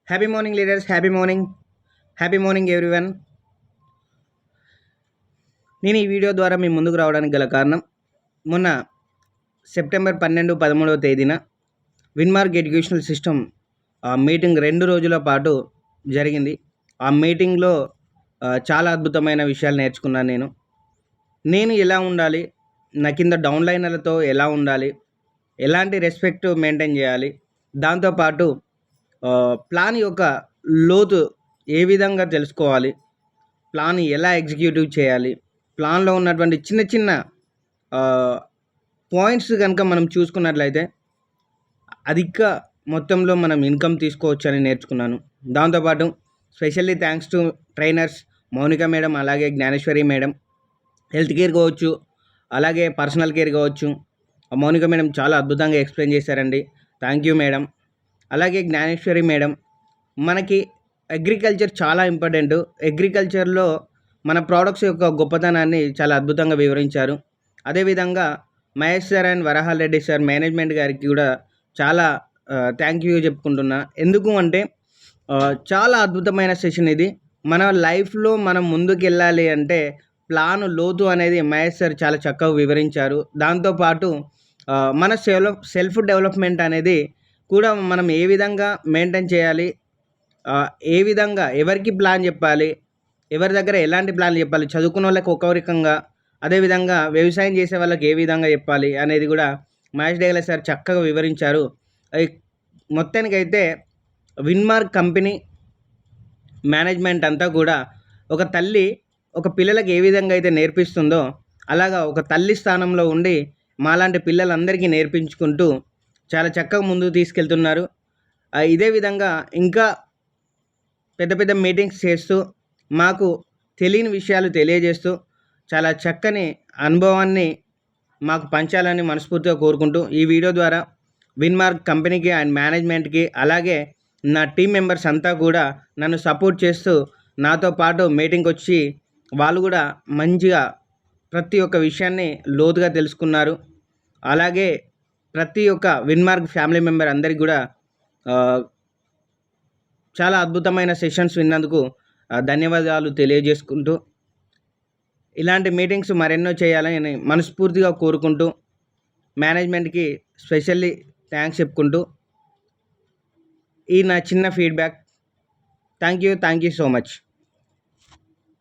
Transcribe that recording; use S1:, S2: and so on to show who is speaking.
S1: Happy morning leaders, happy morning everyone. నేను ఈ video ద్వారా మీ ముందుకు రావడానికి గల కారణం, మొన్న సెప్టెంబర్ 12, 13వ తేదీన విన్మార్క్ ఎడ్యుకేషనల్ సిస్టమ్ మీటింగ్ 2 రోజుల పాటు జరిగింది. ఆ మీటింగ్లో చాలా అద్భుతమైన విషయాలు నేర్చుకున్నాను. నేను ఎలా ఉండాలి, నా కింద డౌన్లైనర్లతో ఎలా ఉండాలి, ఎలాంటి రెస్పెక్ట్ మెయింటైన్ చేయాలి, దాంతోపాటు ప్లాన్ యొక్క లోతు ఏ విధంగా తెలుసుకోవాలి, ప్లాన్ ఎలా ఎగ్జిక్యూటివ్ చేయాలి, ప్లాన్లో ఉన్నటువంటి చిన్న చిన్న పాయింట్స్ కనుక మనం చూసుకున్నట్లయితే అధిక మొత్తంలో మనం ఇన్కమ్ తీసుకోవచ్చు అని నేర్చుకున్నాను. దాంతోపాటు specially thanks to trainers Mounika madam, అలాగే జ్ఞానేశ్వరి మేడం. హెల్త్ కేర్ కావచ్చు, అలాగే పర్సనల్ కేర్ కావచ్చు, మౌనిక మేడం చాలా అద్భుతంగా ఎక్స్ప్లెయిన్ చేశారండి. Thank you madam. అలాగే జ్ఞానేశ్వరి మేడం, మనకి అగ్రికల్చర్ చాలా ఇంపార్టెంట్. అగ్రికల్చర్లో మన ప్రోడక్ట్స్ యొక్క గొప్పతనాన్ని చాలా అద్భుతంగా వివరించారు. అదేవిధంగా Mahesh sir and Varahal Reddy sir management గారికి కూడా చాలా థ్యాంక్ యూ చెప్పుకుంటున్నా. ఎందుకు అంటే చాలా అద్భుతమైన సెషన్ ఇది. మన లైఫ్లో మనం ముందుకు వెళ్ళాలి అంటే ప్లాన్ లోతు అనేది మహేష్ సార్ చాలా చక్కగా వివరించారు. దాంతోపాటు మన సెల్ఫ్ డెవలప్మెంట్ అనేది కూడా మనం ఏ విధంగా మెయింటైన్ చేయాలి, ఏ విధంగా ఎవరికి ప్లాన్ చెప్పాలి, ఎవరి దగ్గర ఎలాంటి ప్లాన్ చెప్పాలి, చదువుకున్న వాళ్ళకి ఒక రకంగా, అదేవిధంగా వ్యవసాయం చేసే వాళ్ళకి ఏ విధంగా చెప్పాలి అనేది కూడా మహేష్ డేగల సార్ చక్కగా వివరించారు. మొత్తానికైతే విన్మార్క్ కంపెనీ మేనేజ్మెంట్ అంతా కూడా ఒక తల్లి ఒక పిల్లలకి ఏ విధంగా అయితే నేర్పిస్తుందో అలాగా ఒక తల్లి స్థానంలో ఉండి మాలాంటి పిల్లలందరికీ నేర్పించుకుంటూ చాలా చక్కగా ముందుకు తీసుకెళ్తున్నారు. ఇదే విధంగా ఇంకా పెద్ద పెద్ద మీటింగ్స్ చేస్తూ మాకు తెలియని విషయాలు తెలియజేస్తూ చాలా చక్కని అనుభవాన్ని మాకు పంచాలని మనస్ఫూర్తిగా కోరుకుంటూ ఈ వీడియో ద్వారా విన్మార్క్ కంపెనీకి అండ్ మేనేజ్మెంట్కి, అలాగే నా టీం మెంబర్స్ అంతా కూడా నన్ను సపోర్ట్ చేస్తూ నాతో పాటు మీటింగ్కి వచ్చి వాళ్ళు కూడా మంచిగా ప్రతి ఒక్క విషయాన్ని లోతుగా తెలుసుకున్నారు. అలాగే ప్రతి ఒక్క విన్మార్క్ ఫ్యామిలీ మెంబర్ అందరికి కూడా చాలా అద్భుతమైన సెషన్స్ విన్నందుకు ధన్యవాదాలు తెలియజేసుకుంటూ, ఇలాంటి మీటింగ్స్ మరెన్నో చేయాలని మనస్ఫూర్తిగా కోరుకుంటూ, మేనేజ్మెంట్కి స్పెషల్లీ థ్యాంక్స్ చెప్పుకుంటూ, ఈ నా చిన్న feedback. Thank you so much.